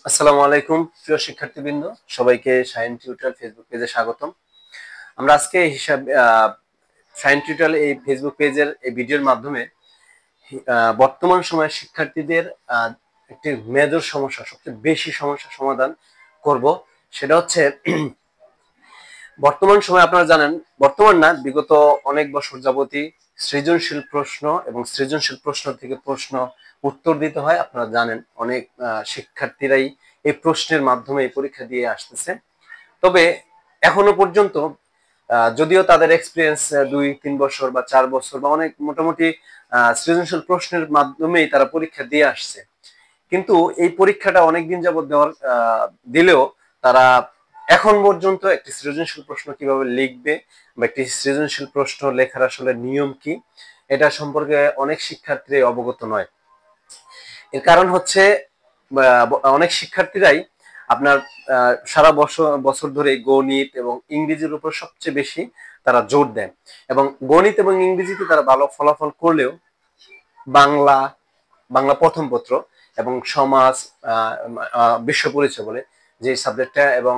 আসসালামু আলাইকুম প্রিয় শিক্ষার্থীবৃন্দ, সবাইকে শাইন টিউটর ফেসবুক পেজে স্বাগতম। আমরা আজকে শাইন টিউটর এই ফেসবুক পেজের এই ভিডিওর মাধ্যমে বর্তমান সময়ে শিক্ষার্থীদের একটি মেজর সমস্যা, সবচেয়ে বেশি সমস্যা সমাধান করব। সেটা হচ্ছে বর্তমান সময়ে আপনারা জানেন, বর্তমান না বিগত অনেক বছর যাবতই সৃজনশীল প্রশ্ন এবং সৃজনশীল প্রশ্ন থেকে প্রশ্ন উত্তর দিতে হয়। আপনারা জানেন অনেক শিক্ষার্থীরাই এই প্রশ্নের মাধ্যমে এই পরীক্ষা দিয়ে আসতেছে। তবে এখনো পর্যন্ত যদিও তাদের এক্সপিরিয়েন্স 2-3 বছর বা 4 বছর বা অনেক মোটামুটি সৃজনশীল প্রশ্নের মাধ্যমেই তারা পরীক্ষা দিয়ে আসছে, কিন্তু এই পরীক্ষাটা অনেকদিন যাবত দিলেও তারা এখন পর্যন্ত একটি সৃজনশীল প্রশ্ন কিভাবে লিখবে বা একটি সৃজনশীল প্রশ্ন লেখার আসলে নিয়ম কি, এটা সম্পর্কে অনেক শিক্ষার্থী অবগত নয়। এর কারণ হচ্ছে অনেক শিক্ষার্থীরাই আপনার সারা বছর ধরে গণিত এবং ইংরেজির উপর সবচেয়ে বেশি তারা জোর দেন, এবং গণিত এবং ইংরেজিতে তারা ভালো ফলাফল করলেও বাংলা, বাংলা প্রথম পত্র এবং সমাজ, বিশ্ব পরিচয় বলে যে সাবজেক্টটা, এবং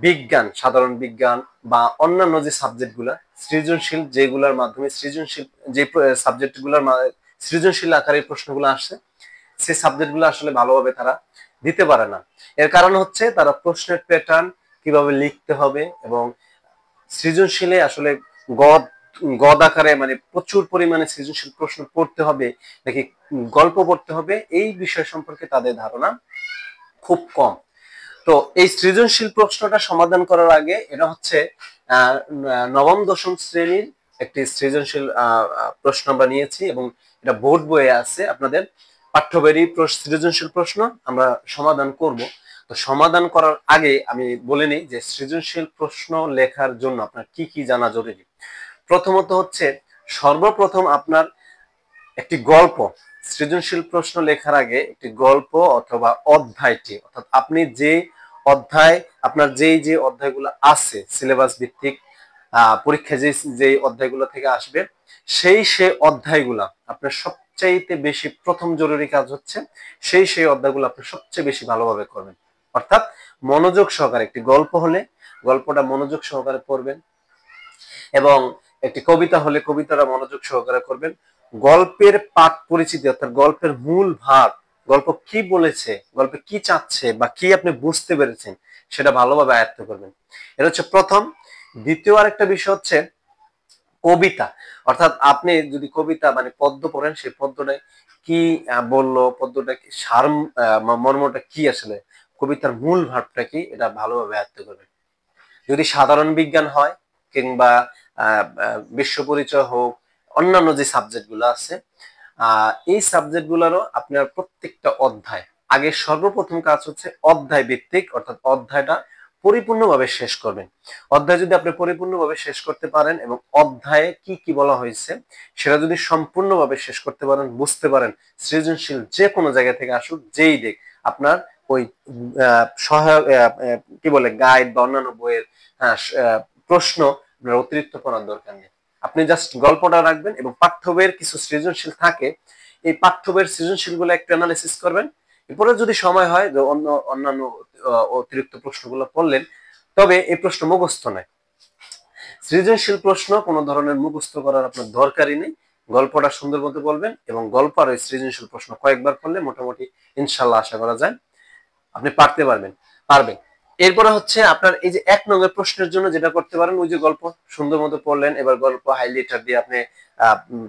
বিজ্ঞান, সাধারণ বিজ্ঞান বা অন্যান্য যে সাবজেক্টগুলা সৃজনশীল, যেগুলোর মাধ্যমে সৃজনশীল যে সাবজেক্টগুলোর সৃজনশীল আকারে প্রশ্নগুলো আসছে, সেই সাবজেক্টগুলো আসলে ভালোভাবে তারা দিতে পারে না। এর কারণ হচ্ছে তারা প্রশ্নের প্যাটার্ন কিভাবে লিখতে হবে এবং সৃজনশীলে আসলে গদ গদ আকারে মানে প্রচুর পরিমাণে সৃজনশীল প্রশ্ন পড়তে হবে নাকি গল্প পড়তে হবে, এই বিষয় সম্পর্কে তাদের ধারণা খুব কম। তো এই সৃজনশীল প্রশ্নটা সমাধান করার আগে এটা হচ্ছে নবম দশম শ্রেণীর একটি সৃজনশীল প্রশ্ন আমরা নিয়েছি, এবং এটা বোর্ড বইয়ে আছে, আপনাদের পাঠ্য বইয়েরই সৃজনশীল প্রশ্ন আমরা সমাধান করব। তো সমাধান করার আগে আমি বলে নিই যে সৃজনশীল প্রশ্ন লেখার জন্য আপনার কি কি জানা জরুরি। প্রথমত হচ্ছে, সর্বপ্রথম আপনার একটি গল্প, সৃজনশীল প্রশ্ন লেখার আগে একটি গল্প অথবা অধ্যায়টি, অর্থাৎ আপনি যে অধ্যায়, আপনার যে অধ্যায়গুলো আছে সিলেবাস ভিত্তিক পরীক্ষায় যে অধ্যায়গুলো থেকে আসবে, সেই অধ্যায়গুলা আপনার সবচাইতে বেশি, প্রথম জরুরি কাজ হচ্ছে সেই অধ্যায়গুলো আপনি সবচেয়ে বেশি ভালোভাবে করবেন। অর্থাৎ মনোযোগ সহকারে, একটি গল্প হলে গল্পটা মনোযোগ সহকারে পড়বেন, এবং একটি কবিতা হলে কবিতাটা মনোযোগ সহকারে করবেন। গল্পের পাঠ পরিচিতি, অর্থাৎ গল্পের মূল ভাব, গল্প কি বলেছে, গল্পে কি চাচ্ছে বা কি আপনি বুঝতে পেরেছেন, সেটা ভালোভাবে আয়ত্ত করবেন। এটা হচ্ছে প্রথম। দ্বিতীয় আরেকটা বিষয় হচ্ছে কবিতা, অর্থাৎ আপনি যদি কবিতা মানে পদ্য পড়েন, সেই পদ্যটা কি বললো, পদ্যটা কি সার, মর্মটা কি, আসলে কবিতার মূল ভাবটা কি, এটা ভালোভাবে আয়ত্ত করবেন। যদি সাধারণ বিজ্ঞান হয় কিংবা বিশ্ব পরিচয় হোক, অন্যান্য যে সাবজেক্ট গুলো আছে, এই সাবজেক্ট গুলোরও আপনার প্রত্যেকটা অধ্যায়, আগে সর্বপ্রথম কাজ হচ্ছে অধ্যায় ভিত্তিক, অর্থাৎ অধ্যায়টা পরিপূর্ণভাবে শেষ করবেন। অধ্যায় যদি আপনি পরিপূর্ণভাবে শেষ করতে পারেন এবং অধ্যায়ে কি কি বলা হয়েছে সেটা যদি সম্পূর্ণভাবে শেষ করতে পারেন, বুঝতে পারেন, সৃজনশীল যে কোনো জায়গা থেকে আসুক, যেই দিক, আপনার ওই সহায়ক কি বলে গাইড বা অন্যান্য বইয়ের প্রশ্ন আপনার অতিরিক্ত পড়ার দরকার নেই। আপনি জাস্ট গল্পটা রাখবেন, এবং পাঠ্য বইয়ের কিছু সৃজনশীল থাকে, এই পাঠ্য বইয়ের সৃজনশীল গুলো একটু অ্যানালাইসিস করবেন। এরপরে যদি সময় হয় যে অন্যান্য অতিরিক্ত প্রশ্নগুলো পড়লেন, তবে এই প্রশ্ন মুখস্থ নয়। সৃজনশীল প্রশ্ন কোনো ধরনের মুখস্থ করার আপনার দরকারই নেই। গল্পটা সুন্দর মতো বলবেন, এবং গল্প আর ওই সৃজনশীল প্রশ্ন কয়েকবার করলে মোটামুটি ইনশাল্লাহ আশা করা যায় আপনি পারবেন। এরপরে হচ্ছে আপনার এই যে 1 নম্বর প্রশ্নের জন্য যেটা করতে পারেন, ওই যে গল্প সুন্দর মতো পড়লেন, এবার গল্প হাইলাইটার দিয়ে আপনি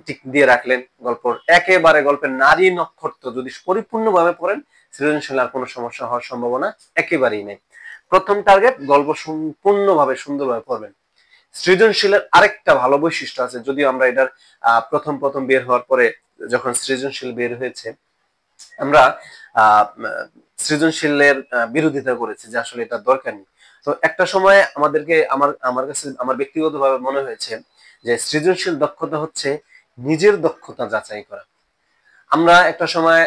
টিক দিয়ে রাখলেন। একেবারে গল্পের নারী নক্ষত্র যদি পরিপূর্ণভাবে পড়েন, সৃজনশীল আর কোনো সমস্যা হওয়ার সম্ভাবনা একেবারেই নেই। প্রথম টার্গেট, গল্প সম্পূর্ণভাবে সুন্দরভাবে পড়বেন। সৃজনশীলের আরেকটা ভালো বৈশিষ্ট্য আছে, যদিও আমরা এটার প্রথম বের হওয়ার পরে, যখন সৃজনশীল বের হয়েছে, আমরা সৃজনশীলের বিরোধিতা করেছি যে আসলে এটা দরকার নেই। তো একটা সময় আমাদেরকে, আমার কাছে, আমার ব্যক্তিগতভাবে মনে হয়েছে যে সৃজনশীল দক্ষতা হচ্ছে নিজের দক্ষতা যাচাই করা। আমরা একটা সময়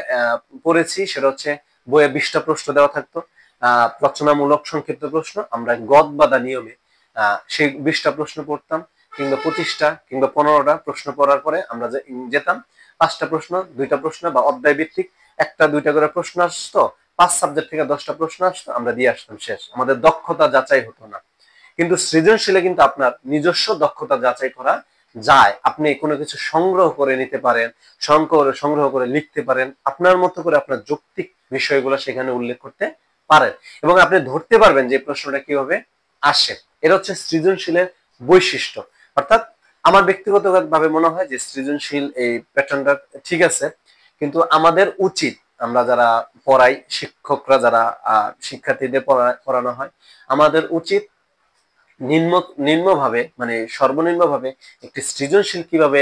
পড়েছি, সেটা হচ্ছে বইয়ে 20টা প্রশ্ন দেওয়া থাকতো, রচনামূলক সংক্ষিপ্ত প্রশ্ন, আমরা গদ বাঁধা নিয়মে সেই 20টা প্রশ্ন পড়তাম, কিংবা 25টা কিংবা 15টা প্রশ্ন পড়ার পরে আমরা যেতাম 5টা প্রশ্ন, 2টা প্রশ্ন বা অধ্যায় ভিত্তিক 1টা 2টা করে প্রশ্ন আসতো, 5 সাবজেক্ট থেকে 10টা প্রশ্ন আসতো, আমরা দিয়ে আসতাম, শেষ। আমাদের দক্ষতা যাচাই হতো না। কিন্তু সৃজনশীলে কিন্তু আপনার নিজস্ব দক্ষতা যাচাই করা যায়। আপনি কোনো কিছু সংগ্রহ করে নিতে পারেন, সংগ্রহ করে লিখতে পারেন, আপনার মতো করে আপনার যৌক্তিক বিষয়গুলো সেখানে উল্লেখ করতে পারেন এবং আপনি ধরতে পারবেন যে প্রশ্নটা কিভাবে আসে। এটা হচ্ছে সৃজনশীলের বৈশিষ্ট্য। অর্থাৎ আমার ব্যক্তিগতভাবে মনে হয় যে সৃজনশীল এই প্যাটার্নটা ঠিক আছে, কিন্তু আমাদের উচিত, আমরা যারা পড়াই, শিক্ষকরা যারা শিক্ষার্থীদের পড়ানো হয়, আমাদের উচিত নিম্নভাবে, মানে সর্বনিম্নভাবে একটি সৃজনশীল কিভাবে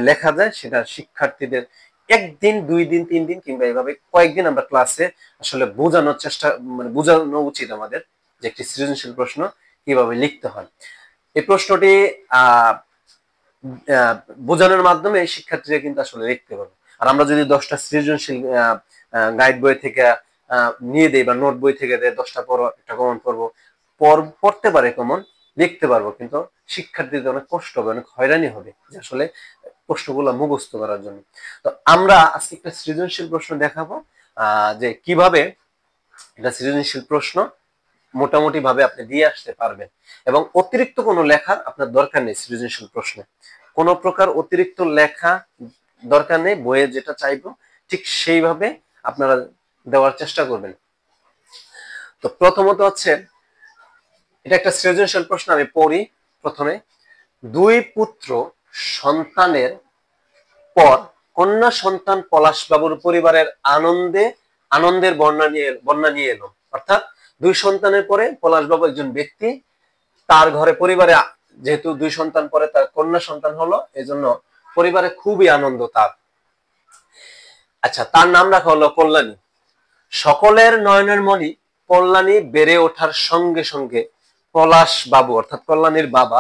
লেখা যায় সেটা শিক্ষার্থীদের 1 দিন 2 দিন 3 দিন কিংবা এভাবে কয়েকদিন আমরা ক্লাসে আসলে বোঝানোর চেষ্টা, মানে বোঝানো উচিত আমাদের যে একটি সৃজনশীল প্রশ্ন কিভাবে লিখতে হয়। এই প্রশ্নটি বোঝানোর মাধ্যমে শিক্ষার্থীরা কিন্তু আসলে লিখতে পারবে। আর আমরা যদি 10টা সৃজনশীল গাইড বই থেকে নিয়ে দেই বা নোট বই থেকে দেয় 10টা পড়ো, একটা কমন পড়বো, পড়তে পারে কমন, লিখতে পারবো, কিন্তু শিক্ষার্থীদের অনেক কষ্ট হবে, অনেক হয়রানি হবে যে আসলে প্রশ্নগুলো মুখস্থ করার জন্য। তো আমরা আজকে একটা সৃজনশীল প্রশ্ন দেখাবো, যে কিভাবে এটা সৃজনশীল প্রশ্ন মোটামুটি ভাবে আপনি দিয়ে আসতে পারবেন এবং অতিরিক্ত কোনো লেখার আপনার দরকার নেই। সৃজনশীল প্রশ্নে কোনো প্রকার অতিরিক্ত লেখা দরকার নেই, বইয়ে যেটা চাইবো ঠিক সেইভাবে আপনারা দেওয়ার চেষ্টা করবেন। তো প্রথমত হচ্ছে, এটা একটা সৃজনশীল প্রশ্ন, আমি পড়ি প্রথমে। 2 পুত্র সন্তানের পর কন্যা সন্তান পলাশবাবুর পরিবারের আনন্দের বর্ণনা নিয়ে এলো। অর্থাৎ 2 সন্তানের পরে পলাশবাবু একজন ব্যক্তি, তার ঘরে পরিবারে যেহেতু 2 সন্তান পরে তার কন্যা সন্তান হলো, এজন্য পরিবারে খুবই আনন্দ তার। আচ্ছা, তার নাম রাখা হলো কল্যাণী। সকলের নয়নের মণি কল্যাণী বেড়ে ওঠার সঙ্গে সঙ্গে পলাশ বাবু অর্থাৎ কল্যাণীর বাবা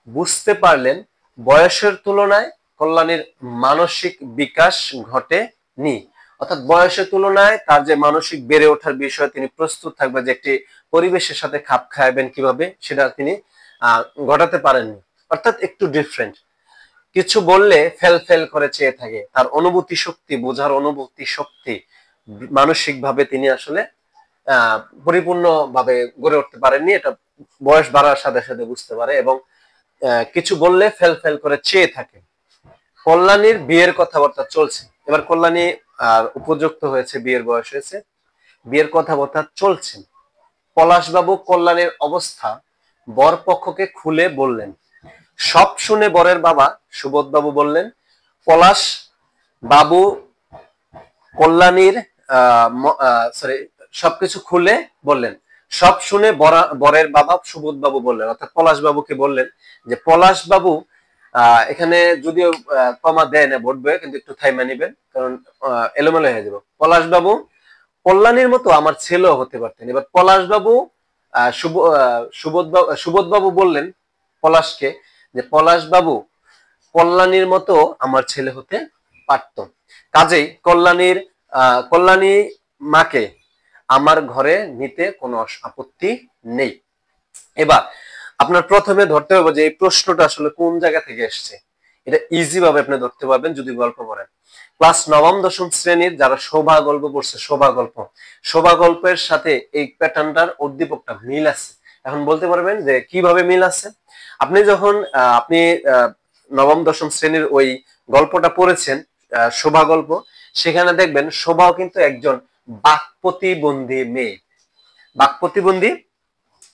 বুঝতে পারলেন বয়সের তুলনায় কল্যাণীর মানসিক বিকাশ ঘটেনি। অর্থাৎ বয়সের তুলনায় তার যে মানসিক বেড়ে ওঠার বিষয়ে তিনি প্রস্তুত থাকবেন, যে একটি পরিবেশের সাথে খাপ খাইবেন কিভাবে, সেটা তিনি ঘটাতে পারেননি। অর্থাৎ একটু ডিফারেন্ট। কিছু বললে ফেল ফেল করে চেয়ে থাকে, তার অনুভূতি শক্তি, বোঝার অনুভূতি শক্তি মানসিক ভাবে তিনি আসলে পরিপূর্ণ ভাবে গড়ে উঠতে পারেননি। এটা বয়স বাড়ার সাথে সাথে বুঝতে পারে এবং কিছু বললে ফেল ফেল করে চেয়ে থাকে। কল্যাণীর বিয়ের কথাবার্তা চলছে, এবার কল্যাণী উপযুক্ত হয়েছে, বিয়ের বয়স হয়েছে, বিয়ের কথাবার্তা চলছে। পলাশবাবু কল্যাণীর অবস্থা বর পক্ষকে খুলে বললেন। সব শুনে বরের বাবা সুবোধ বাবু বললেন, পলাশ বাবু কল্যাণীর সবকিছু খুলে বললেন। সব শুনে বরের বাবা সুবোধ বাবু বললেন, অর্থাৎ পলাশ বাবুকে বললেন যে পলাশ বাবু, এখানে যদিও কমা দেয় না বোর্ড বইয়ে, কিন্তু একটু থাইমা নিবেন, কারণ এলোমেলো হয়ে যাবে। পলাশ বাবু কল্যাণীর মতো আমার ছেলেও হতে পারতেন। এবার পলাশ বাবু সুবোধ বাবু বললেন পলাশকে যে পলাশ বাবু কল্যাণীর মতো আমার ছেলে হতে পারত, কাজেই কল্যাণী মাকে আমার ঘরে নিতে কোনো আপত্তি নেই। এবার আপনার প্রথমে ধরতে হবে যে এই প্রশ্নটা আসলে কোন জায়গা থেকে এসছে। এটা ইজি ভাবে আপনি ধরতে পারবেন যদি গল্প পড়েন। ক্লাস 9ম 10ম শ্রেণীর যারা শোভা গল্প পড়ছে, শোভা গল্পের সাথে এই প্যাটার্নটার উদ্দীপকটা মিল আছে। এখন বলতে পারবেন যে কিভাবে মিল আছে। আপনি যখন আপনি 9ম 10ম শ্রেণীর ওই গল্পটা পড়েছেন, শোভা গল্প, সেখানে দেখবেন শোভাও কিন্তু একজন বাকপ্রতিবন্ধী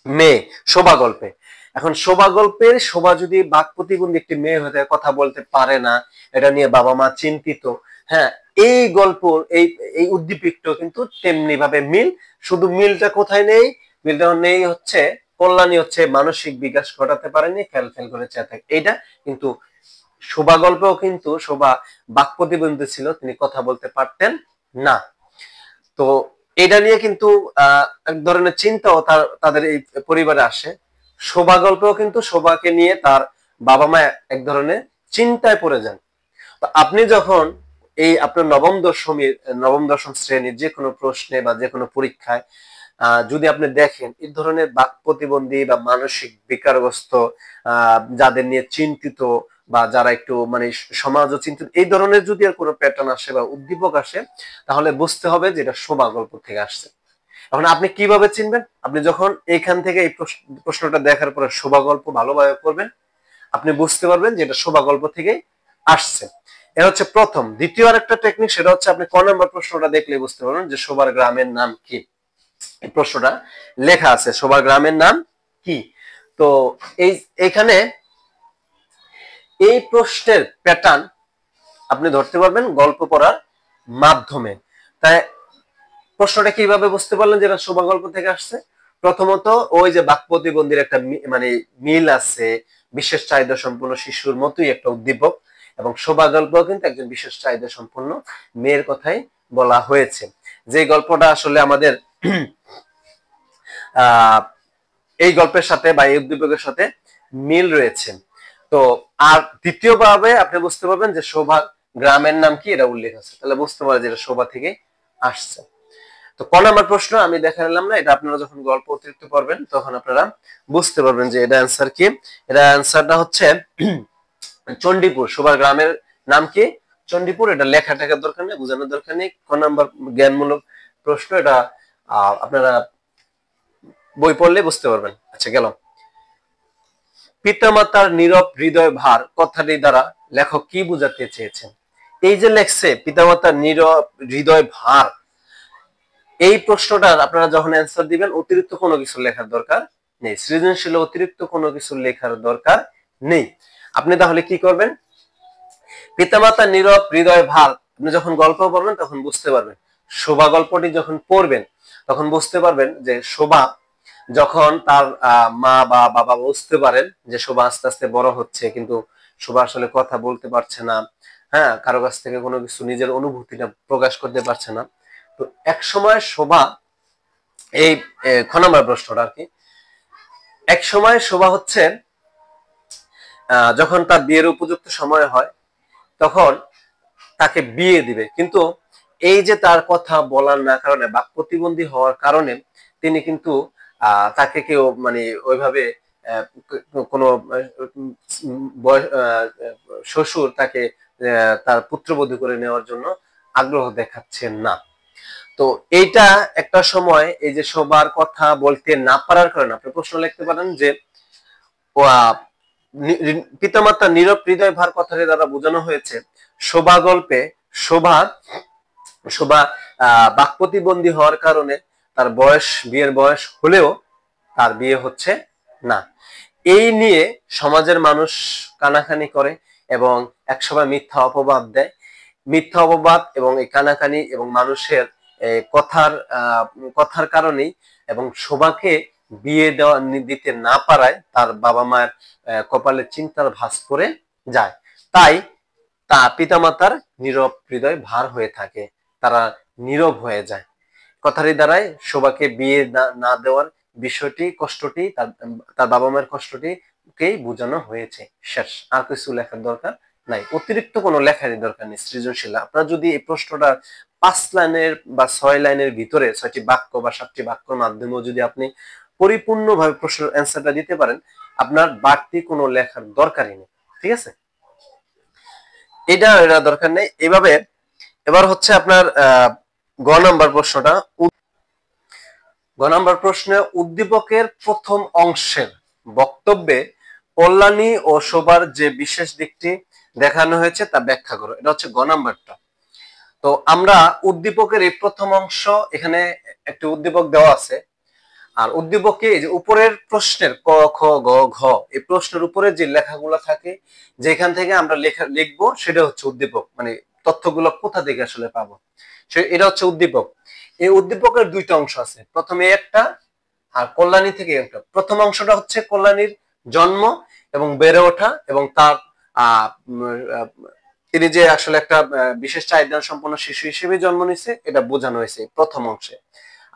মেয়ে শোভা গল্পে। এখন শোভা গল্পের শোভা যদি বাকপ্রতিবন্ধী একটি মেয়ে হতে, কথা বলতে পারে না, এটা নিয়ে বাবা মা চিন্তিত। হ্যাঁ, এই গল্প এই উদ্দীপকটা কিন্তু তেমনি ভাবে মিল। শুধু মিলটা কোথায় নেই? মিলটা নেই হচ্ছে কল্যাণী হচ্ছে মানসিক বিকাশ ঘটাতে পারেনি, ফেল ফেল করে চেয়ে থাকে। এইটা কিন্তু শোভা গল্পেও কিন্তু শোভা বাকপ্রতিবন্ধী ছিল, তিনি কথা বলতে পারতেন না। তো এটা নিয়ে কিন্তু এক ধরনের চিন্তাও তাদের এই পরিবারে আসে। শোভা গল্পেও কিন্তু শোভাকে নিয়ে তার বাবা মা এক ধরনের চিন্তায় পড়ে যান। তো আপনি যখন এই আপনার 9ম 10ম শ্রেণীর যে কোনো প্রশ্নে বা যে কোনো পরীক্ষায় যদি আপনি দেখেন এই ধরনের বাক প্রতিবন্ধী বা মানসিক বিকারগ্রস্ত, যাদের নিয়ে চিন্তিত বা যারা একটু মানে সমাজ চিন্তিত, এই ধরনের যদি আর কোনো প্যাটার্ন আসে বা উদ্দীপক আসে, তাহলে বুঝতে হবে যে এটা শোভা গল্প থেকে আসছে। এখন আপনি কিভাবে চিনবেন? আপনি যখন এইখান থেকে এই প্রশ্নটা দেখার পরে শোভা গল্প ভালোভাবে করবেন, আপনি বুঝতে পারবেন যে এটা শোভা গল্প থেকে আসছে। এটা হচ্ছে প্রথম। দ্বিতীয় আরেকটা টেকনিক, সেটা হচ্ছে আপনি ক নম্বর প্রশ্নটা দেখলে বুঝতে পারবেন যে শোভার গ্রামের নাম কি। এই প্রশ্নটা লেখা আছে শোভার গ্রামের নাম কি। তো এইখানে এই প্রশ্নের প্যাটার্ন আপনি ধরতে পারবেন গল্প পড়ার মাধ্যমে। তাই প্রশ্নটা কিভাবে বুঝতে পারলেন যে এটা শোভা গল্প থেকে আসছে? প্রথমত ওই যে বাক প্রতিবন্ধীর একটা মানে মিল আছে, বিশেষ চাহিদা সম্পন্ন শিশুর মতোই একটা উদ্দীপক, এবং শোভা গল্প কিন্তু একজন বিশেষ চাহিদা সম্পন্ন মেয়ের কথাই বলা হয়েছে। যে গল্পটা আসলে আমাদের এই গল্পের সাথে বা এই উদ্দীপকের সাথে মিল রয়েছে। তো আর দ্বিতীয়ভাবে আপনি বুঝতে পারবেন যে শোভা গ্রামের নাম কি, এটা উল্লেখ আছে, তাহলে বুঝতে পারবেন যে এটা শোভা থেকে আসছে। তো ক নম্বর প্রশ্ন আমি দেখা নিলাম না, এটা আপনারা যখন গল্প অতিরিক্ত পড়বেন তখন আপনারা বুঝতে পারবেন যে এটা অ্যান্সার কি। এটা অ্যান্সারটা হচ্ছে চণ্ডীপুর। শোভার গ্রামের নাম কি? চণ্ডীপুর। এটা লেখা টাকার দরকার নেই, বোঝানোর দরকার নেই। ক নম্বর জ্ঞানমূলক প্রশ্ন, এটা আপনারা বই পড়লে বুঝতে পারবেন। আচ্ছা, গেল। পিতামাতার নীরব হৃদয় ভার কথাটি দ্বারা লেখক কি বুঝাতে চেয়েছেন? এই যে লেখছে পিতামাতার নীরব হৃদয় ভার, এই প্রশ্নটার আপনারা যখন অ্যান্সার দিবেন অতিরিক্ত কোনো কিছু লেখার দরকার নেই। সৃজনশীল অতিরিক্ত কোনো কিছু লেখার দরকার নেই। আপনি তাহলে কি করবেন? পিতামাতার নীরব হৃদয় ভার আপনি যখন গল্প পড়বেন তখন বুঝতে পারবেন। শোভা গল্পটি যখন পড়বেন তখন বুঝতে পারবেন যে শোভা যখন তার মা বা বাবা বুঝতে পারেন যে শোভা আস্তে আস্তে বড় হচ্ছে, কিন্তু শোভা আসলে কথা বলতে পারছে না, হ্যাঁ, কারো কাছ থেকে কোনো কিছু নিজের অনুভূতিটা প্রকাশ করতে পারছে না। তো এক সময় শোভা, এই খ নম্বর প্রশ্নটা আর কি, এক সময় শোভা হচ্ছে যখন তার বিয়ের উপযুক্ত সময় হয় তখন তাকে বিয়ে দিবে, কিন্তু এই যে তার কথা বলার না কারণে বা প্রতিবন্ধী হওয়ার কারণে তিনি কিন্তু তাকে কেউ মানে ওইভাবে কোনো শ্বশুর তাকে তার পুত্রবধূ করে নেওয়ার জন্য আগ্রহ দেখাচ্ছেন না। তো এইটা একটা সময় এই যে সবার কথা বলতে না পারার কারণে আপনি প্রশ্ন লিখতে পারেন যে পিতামাতা নীরব হৃদয় ভার কথাটি দ্বারা বোঝানো হয়েছে শোভা গল্পে শোভা শোভা বাক প্রতিবন্ধী হওয়ার কারণে তার বিয়ের বয়স হলেও তার বিয়ে হচ্ছে না। এই নিয়ে সমাজের মানুষ কানাকানি করে এবং একসময় মিথ্যা অপবাদ দেয়। মিথ্যা অপবাদ এবং এই কানাকানি এবং মানুষের কথার কারণেই এবং শোভাকে বিয়ে দিতে না পারায় তার বাবা মায়ের কপালে চিন্তার ভাঁজ পড়ে যায়। তাই তা পিতামাতার নীরব হৃদয় ভার হয়ে থাকে, তারা নীরব হয়ে যায়। কথাটি দ্বারাই শোভাকে বিয়ে না দেওয়ার বিষয়টি, কষ্টটি, তার বাবা মায়ের কষ্টটিকেই বোঝানো হয়েছে। শেষ, আর কিছু লেখার দরকার নাই, অতিরিক্ত কোনো লেখারই দরকার নেই। সৃজনশীল আপনারা যদি এই প্রশ্নটা 5 লাইনের বা 6 লাইনের ভিতরে 6টি বাক্য বা 7টি বাক্যের মাধ্যমেও যদি আপনি পরিপূর্ণভাবে প্রশ্নের অ্যান্সারটা দিতে পারেন, আপনার বাড়তি কোনো লেখার দরকারই নেই। ঠিক আছে, এটা দরকার নেই। এভাবে এবার হচ্ছে আপনার গ নাম্বার প্রশ্নটা। গ নাম্বার প্রশ্নে উদ্দীপকের প্রথম অংশের বক্তব্যে কল্যাণী ও শোভার যে বিশেষ দিকটি দেখানো হয়েছে তা ব্যাখ্যা করো। এটা হচ্ছে গ নাম্বারটা। তো আমরা উদ্দীপকের এই প্রথম অংশ, এখানে একটি উদ্দীপক দেওয়া আছে, আর উদ্দীপকে এই যে উপরের প্রশ্নের ক খ গ ঘ এই প্রশ্নের উপরে যে লেখাগুলো থাকে, যেখান থেকে আমরা লিখবো সেটা হচ্ছে উদ্দীপক, মানে তথ্যগুলো কোথা থেকে আসলে পাবো এটা হচ্ছে উদ্দীপক। এই উদ্দীপকের দুইটা অংশ আছে, প্রথমে একটা আর কল্যাণী থেকে একটা। প্রথম অংশটা হচ্ছে কল্যাণীর জন্ম এবং বেড়ে ওঠা এবং তার তিনি যে আসলে একটা বিশেষ চাহিদা সম্পন্ন শিশু হিসেবে জন্ম নিছে এটা বোঝানো হয়েছে প্রথম অংশে।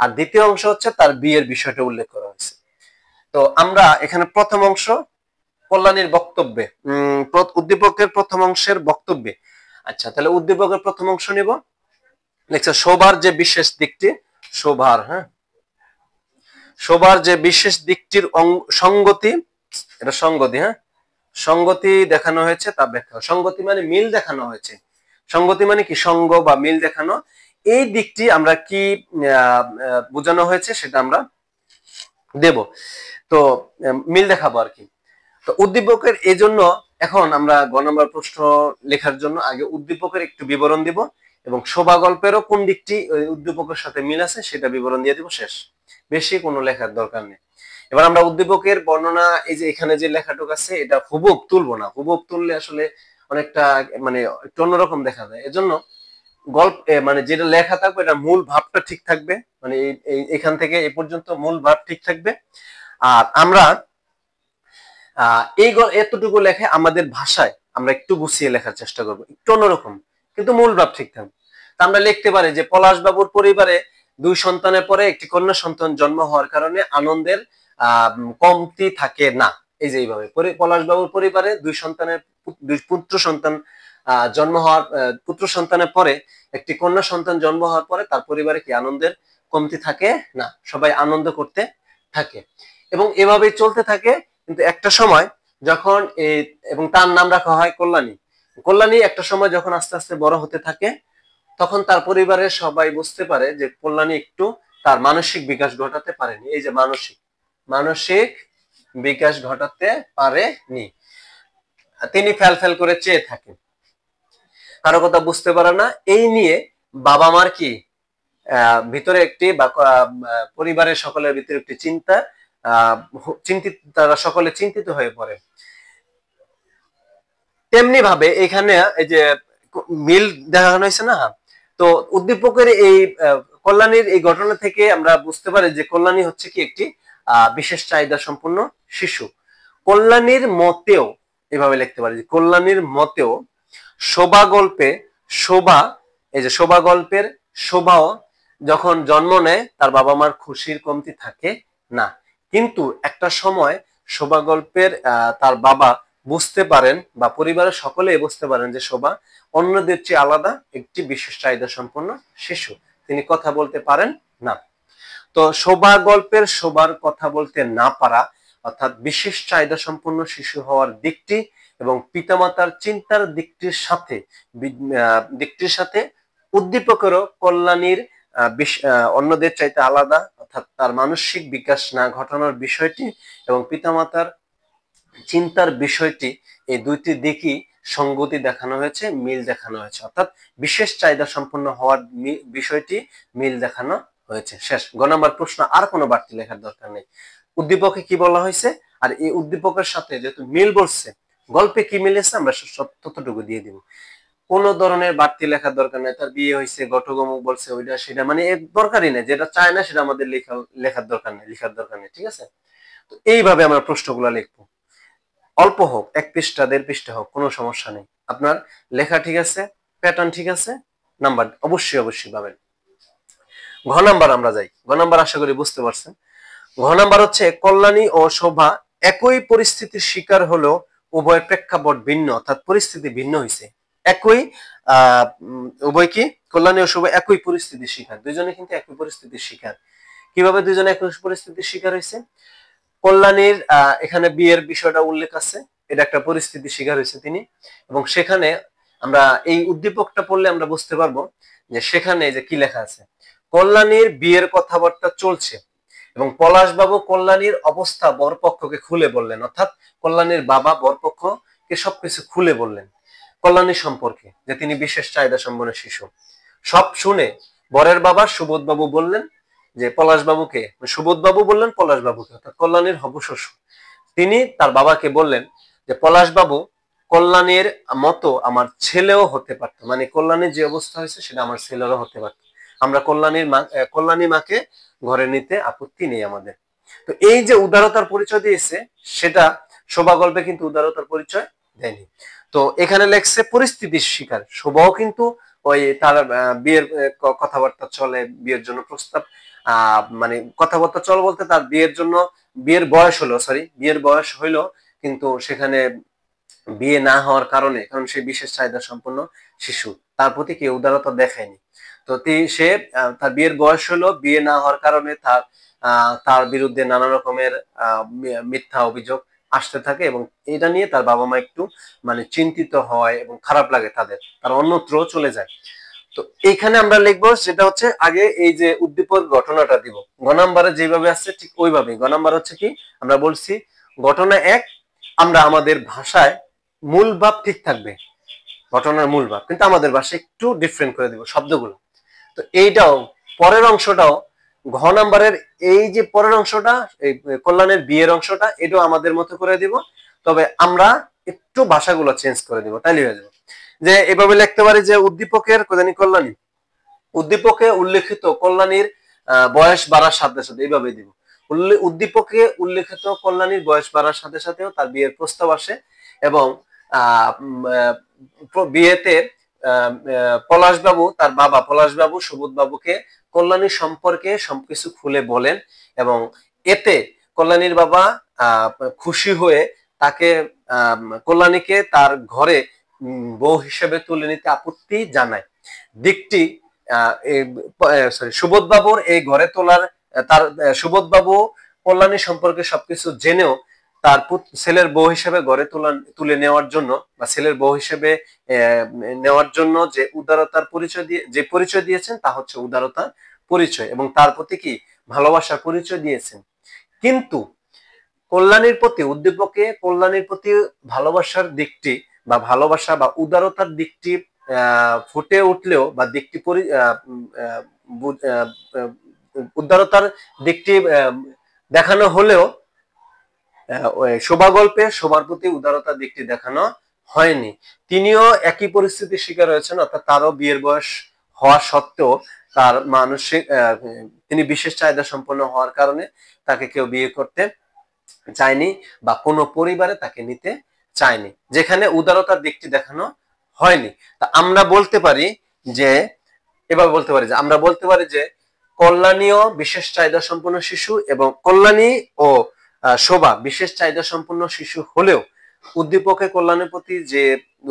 আর দ্বিতীয় অংশ হচ্ছে তার বিয়ের বিষয়টা উল্লেখ করা হয়েছে। তো আমরা এখানে প্রথম অংশ কল্যাণীর বক্তব্যে, উদ্দীপকের প্রথম অংশের বক্তব্যে। আচ্ছা, তাহলে উদ্দীপকের প্রথম অংশ নিব। দেখছো শোভার যে বিশেষ দিকটি, শোভার, হ্যাঁ, শোবার যে বিশেষ দিকটির সঙ্গতি, এটা সঙ্গতি, হ্যাঁ, সঙ্গতি দেখানো হয়েছে তা ব্যাখ্যা। সঙ্গতি মানে মিল দেখানো হয়েছে। সঙ্গতি মানে কি? সঙ্গ বা মিল দেখানো। এই দিকটি আমরা কি বোঝানো হয়েছে সেটা আমরা দেব। তো মিল দেখাবো আর কি। তো উদ্দীপকের এই জন্য এখন আমরা গ নম্বর প্রশ্ন লেখার জন্য আগে উদ্দীপকের একটু বিবরণ দিব এবং শোভা গল্পেরও কোন দিকটি উদ্দীপকের সাথে মিল আছে সেটা বিবরণ দিয়ে দিব, শেষ। বেশি কোনো লেখার দরকার নেই। এবার আমরা উদ্দীপকের বর্ণনা, এই যে এখানে যে লেখাটুকু আছে এটা হুবহু তুলবো না। হুবহু তুললে আসলে অনেকটা মানে একটু অন্যরকম দেখা যায়। এজন্য গল্প মানে যেটা লেখা থাকবে এটা মূল ভাবটা ঠিক থাকবে, মানে এখান থেকে এই পর্যন্ত মূল ভাব ঠিক থাকবে। আর আমরা এই এতটুকু লেখে আমাদের ভাষায় আমরা একটু গুছিয়ে লেখার চেষ্টা করবো, একটু অন্যরকম, কিন্তু মূল ভাব ঠিক থাকবে। তা আমরা লিখতে পারি যে পলাশবাবুর পরিবারে 2 সন্তানের পরে একটি কন্যা সন্তান জন্ম হওয়ার কারণে আনন্দের কমতি থাকে না। এই যে এইভাবে পলাশবাবুর পরিবারে 2 সন্তানের 2 পুত্র সন্তান জন্ম হওয়ার পুত্র সন্তানের পরে একটি কন্যা সন্তান জন্ম হওয়ার পরে তার পরিবারে কি আনন্দের কমতি থাকে না, সবাই আনন্দ করতে থাকে এবং এভাবেই চলতে থাকে। কিন্তু একটা সময় যখন এবং তার নাম রাখা হয় কল্যাণী। কল্যাণী একটা সময় যখন আস্তে আস্তে বড় হতে থাকে তখন তার পরিবারের সবাই বুঝতে পারে যে কল্যাণী একটু তার মানসিক বিকাশ ঘটাতে পারেনি। এই যে মানসিক বিকাশ ঘটাতে পারেনি, তিনি ফেল করে চেয়ে থাকেন, কারো কথা বুঝতে পারে না। এই নিয়ে বাবা মার কি ভিতরে একটি বা পরিবারের সকলের ভিতরে একটি চিন্তিত, তারা সকলে চিন্তিত হয়ে পড়ে। তেমনি ভাবে এখানে এই যে মিল দেখানো হয়েছে না, তো উদ্দীপকের এই কল্যাণীর এই ঘটনা থেকে আমরা বুঝতে পারি যে কল্যাণী হচ্ছে কি একটি বিশেষ চাহিদা সম্পন্ন শিশু। কল্যাণীর মতেও এভাবে লিখতে পারি যে কল্যাণীর মতেও শোভা গল্পে শোভা, এই যে শোভা গল্পের শোভাও যখন জন্ম নেয় তার বাবা মার খুশির কমতি থাকে না। কিন্তু একটা সময় শোভা গল্পের তার বাবা বুঝতে পারেন বা পরিবারের সকলে বুঝতে পারেন যে শোভা অন্যদের চেয়ে আলাদা একটি বিশেষ চাহিদা সম্পন্ন শিশু, তিনি কথা বলতে পারেন না। তো শোভা গল্পের শোভার কথা বলতে না পারা অর্থাৎ বিশেষ চাহিদা সম্পন্ন শিশু হওয়ার দিকটি এবং পিতামাতার চিন্তার দিকটির সাথে উদ্দীপকেরও কল্যাণীর অন্যদের চাইতে আলাদা অর্থাৎ তার মানসিক বিকাশ না ঘটানোর বিষয়টি এবং পিতামাতার চিন্তার বিষয়টি, এই দুইটি দিকই সঙ্গতি দেখানো হয়েছে, মিল দেখানো হয়েছে, অর্থাৎ বিশেষ চাহিদা সম্পন্ন হওয়ার বিষয়টি মিল দেখানো হয়েছে, শেষ। গ নম্বর প্রশ্ন, আর কোনো বাড়তি লেখার দরকার নেই। উদ্দীপকে কি বলা হয়েছে আর এই উদ্দীপকের সাথে যেহেতু মিল বলছে, গল্পে কি মিলেছে আমরা ততটুকু দিয়ে দিব। কোন ধরনের বাড়তি লেখার দরকার নেই, তার বিয়ে হয়েছে ঘটগমুক বলছে ওইটা সেটা, মানে এর দরকারই নেই, যেটা চায় না সেটা আমাদের লেখার দরকার নেই, ঠিক আছে। তো এইভাবে আমরা প্রশ্নগুলো লিখবো, অল্প হোক, 1 পৃষ্ঠা 1.5 পৃষ্ঠা হোক, কোনো সমস্যা নেই। আপনার লেখা ঠিক আছে, প্যাটার্ন ঠিক আছে, নাম্বার অবশ্যই পাবেন। ঘ নাম্বার আমরা যাই। ঘ নাম্বার আশা করি বুঝতে পারছেন। ঘ নাম্বার হচ্ছে কল্যাণী ও শোভা একই পরিস্থিতির শিকার হলেও উভয় প্রেক্ষাপট ভিন্ন, অর্থাৎ পরিস্থিতি ভিন্ন হয়েছে। একই উভয় কি কল্যাণী ও শোভা একই পরিস্থিতির শিকার, দুইজনে কিন্তু একই পরিস্থিতির শিকার। কিভাবে দুইজনে একই পরিস্থিতির শিকার হয়েছে? কল্যাণীর এখানে বিয়ের বিষয়টা উল্লেখ আছে, এটা একটা পরিস্থিতি শিকার হয়েছে তিনি, এবং সেখানে আমরা এই উদ্দীপকটা পড়লে আমরা বুঝতে পারবো যে সেখানে যে কি লেখা আছে, কল্যাণীর বিয়ের কথাবার্তা চলছে এবং পলাশবাবু কল্যাণীর অবস্থা বরপক্ষকে খুলে বললেন, অর্থাৎ কল্যাণীর বাবা বরপক্ষকে সবকিছু খুলে বললেন কল্যাণীর সম্পর্কে, যে তিনি বিশেষ চাহিদা সম্পন্ন শিশু। সব শুনে বরের বাবা সুবোধবাবু বললেন যে পলাশবাবুকে, সুবোধবাবু বললেন পলাশবাবুকে, অর্থাৎ কল্যাণীর হবু শ্বশুর, তিনি তার বাবাকে বললেন যে পলাশবাবু কল্যাণীর মতো আমার ছেলেও হতে পারতো, মানে কল্যাণীর যে অবস্থা হয়েছে সেটা আমার ছেলেরও হতে পারতো, আমরা কল্যাণী মাকে ঘরে নিতে আপত্তি নেই আমাদের। তো এই যে উদারতার পরিচয় দিয়েছে সেটা শোভা গল্পে কিন্তু উদারতার পরিচয় দেয়নি। তো এখানে লেখছে পরিস্থিতির শিকার, শোভাও কিন্তু ওই তার বিয়ের কথাবার্তা চলে, বিয়ের জন্য প্রস্তাব মানে কথাবার্তা চল বলতে তার বিয়ের বয়স হইলো, কিন্তু সেখানে বিয়ে না হওয়ার কারণে, কারণ সে বিশেষ চাহিদা সম্পন্ন শিশু, তার প্রতি কেউ উদারতা দেখায়নি। তো সে তার বিয়ের বয়স হলো, বিয়ে না হওয়ার কারণে তার তার বিরুদ্ধে নানা রকমের মিথ্যা অভিযোগ আসতে থাকে এবং এটা নিয়ে তার বাবা মা একটু মানে চিন্তিত হয় এবং খারাপ লাগে তার অন্যত্র চলে যায়। তো এইখানে আমরা লিখবো সেটা হচ্ছে আগে এই যে উদ্দীপক ঘটনাটা দিব, গ নাম্বারে যেভাবে আসছে ঠিক ওইভাবেই। গ নাম্বার হচ্ছে কি আমরা বলছি ঘটনা এক, আমরা আমাদের ভাষায় মূল ভাব ঠিক থাকবে, ঘটনার মূল ভাব, কিন্তু আমাদের ভাষায় একটু ডিফারেন্ট করে দিব শব্দগুলো। তো এইটাও পরের অংশটাও ঘ নাম্বারের এই যে পরের অংশটা এই কল্যাণের বিয়ের অংশটা এটাও আমাদের মতো করে দিব, তবে আমরা একটু ভাষাগুলো চেঞ্জ করে দিব, তাইলে হয়ে যাবে। যে এভাবে লিখতে পারি যে উদ্দীপকের কোদানি কল্যাণী, উদ্দীপকে উল্লেখিত কল্যাণীর বয়স বাড়ার সাথে সাথে, এইভাবে দিব উদ্দীপকে উল্লেখিত কল্যাণীর বয়স বাড়ার সাথে সাথেও তার বিয়ের প্রস্তাব আসে এবং বিয়েতে পলাশবাবু তার বাবা পলাশবাবু সুবোধ বাবুকে কল্যাণী সম্পর্কে সবকিছু খুলে বলেন এবং এতে কল্যাণীর বাবা খুশি হয়ে তাকে কল্যাণীকে তার ঘরে বউ হিসেবে তুলে নিতে আপত্তি জানায়। দিকটি সুবোধ বাবুর এই ঘরে তোলার তার সুবোধ বাবু কল্যাণী সম্পর্কে সবকিছু জেনেও তার ছেলের বউ হিসেবে ঘরে তুলে নেওয়ার জন্য বা ছেলের বউ হিসেবে নেওয়ার জন্য যে উদারতার পরিচয় দিয়ে যে পরিচয় দিয়েছেন তা হচ্ছে উদারতার পরিচয় এবং তার প্রতি কি ভালোবাসার পরিচয় দিয়েছেন। কিন্তু কল্যাণীর প্রতি উদ্দীপকে কল্যাণীর প্রতি ভালোবাসার দিকটি বা ভালোবাসা বা উদারতার দিকটি ফুটে উঠলেও বা দিকটি উদারতার দিকটি দেখানো হলেও শোভা গল্পে সবার প্রতি উদারতার দিকটি দেখানো হয়নি। তিনিও একই পরিস্থিতির শিকার হয়েছেন, অর্থাৎ তারও বিয়ের বয়স হওয়া সত্ত্বেও তার মানসিক তিনি বিশেষ চাহিদা সম্পন্ন হওয়ার কারণে তাকে কেউ বিয়ে করতে চায়নি বা কোনো পরিবারে তাকে নিতে চায়নি, যেখানে উদারতার দিকটি দেখানো হয়নি। তা আমরা বলতে পারি যে এবার বলতে পারি যে আমরা বলতে পারি যে কল্যাণীও বিশেষ চাহিদা সম্পন্ন শিশু এবং কল্যাণী ও শোভা বিশেষ চাহিদা সম্পন্ন শিশু হলেও উদ্দীপকে কল্যাণের প্রতি যে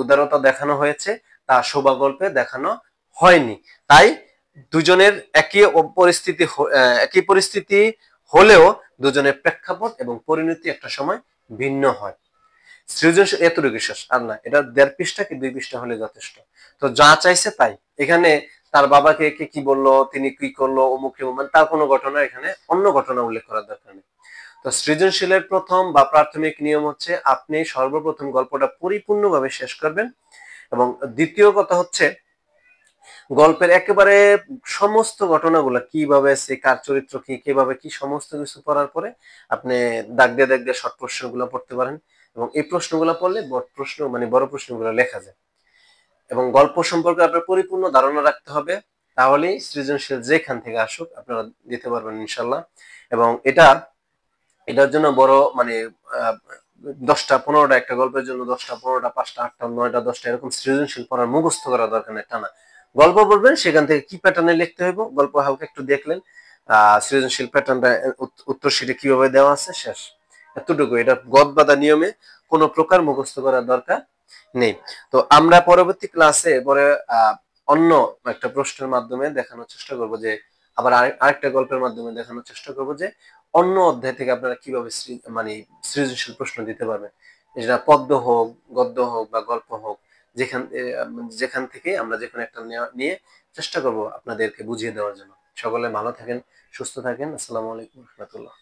উদারতা দেখানো হয়েছে তা শোভা গল্পে দেখানো হয়নি। তাই দুজনের একই পরিস্থিতি হলেও দুজনের প্রেক্ষাপট এবং পরিণতি একটা সময় ভিন্ন হয়। সৃজনশীল এতটুকু শেষ, আর না, এটা 1.5 পৃষ্ঠা কি 2 পৃষ্ঠা হলে যথেষ্ট। তো যা চাইছে তাই, এখানে তার বাবাকে কে কি বললো, তিনি কি করলো, অমুক মানে তার কোনো ঘটনা এখানে অন্য ঘটনা উল্লেখ করার দরকার নেই। তো সৃজনশীলের প্রথম বা প্রাথমিক নিয়ম হচ্ছে আপনি সর্বপ্রথম গল্পটা পরিপূর্ণভাবে শেষ করবেন এবং দ্বিতীয় কথা হচ্ছে গল্পের একেবারে সমস্ত ঘটনাগুলো কিভাবে সে কার চরিত্র কি কিভাবে কি সমস্ত কিছু পড়ার পরে আপনি দাগ দিয়ে শর্ট প্রশ্নগুলো পড়তে পারেন এবং এই প্রশ্নগুলো পড়লে বড় প্রশ্নগুলো লেখা যায় এবং গল্প সম্পর্কে আপনার পরিপূর্ণ ধারণা রাখতে হবে, তাহলেই সৃজনশীল যেখান থেকে আসুক আপনারা দিতে পারবেন ইনশাল্লাহ। এবং এটার জন্য বড় মানে 10টা 15টা একটা গল্পের জন্য 10টা 15টা 5টা 8টা 9টা 10টা এরকম সৃজনশীল পড়ার মুখস্থ করা দরকার নেই, টানা গল্প পড়বেন সেখান থেকে কি প্যাটার্নে লিখতে হইব গল্প হালকা একটু দেখলেন, সৃজনশীল প্যাটার্নটা উত্তর শিটে কিভাবে দেওয়া আছে, শেষ। এতটুকু, এটা গদবাঁধা নিয়মে কোনো প্রকার মুখস্থ করার দরকার নেই। তো আমরা পরবর্তী ক্লাসে পরে অন্য একটা প্রশ্নের মাধ্যমে দেখানোর চেষ্টা করব যে আবার আরেকটা গল্পের মাধ্যমে দেখানোর চেষ্টা করব যে অন্য অধ্যায় থেকে আপনারা কিভাবে মানে সৃজনশীল প্রশ্ন দিতে পারবেন, যেটা পদ্য হোক গদ্য হোক বা গল্প হোক, যেখান থেকে আমরা যেখানে একটা নিয়ে চেষ্টা করব আপনাদেরকে বুঝিয়ে দেওয়ার জন্য। সকলে ভালো থাকেন, সুস্থ থাকেন। আসসালামু আলাইকুম রহমতুল্লাহ।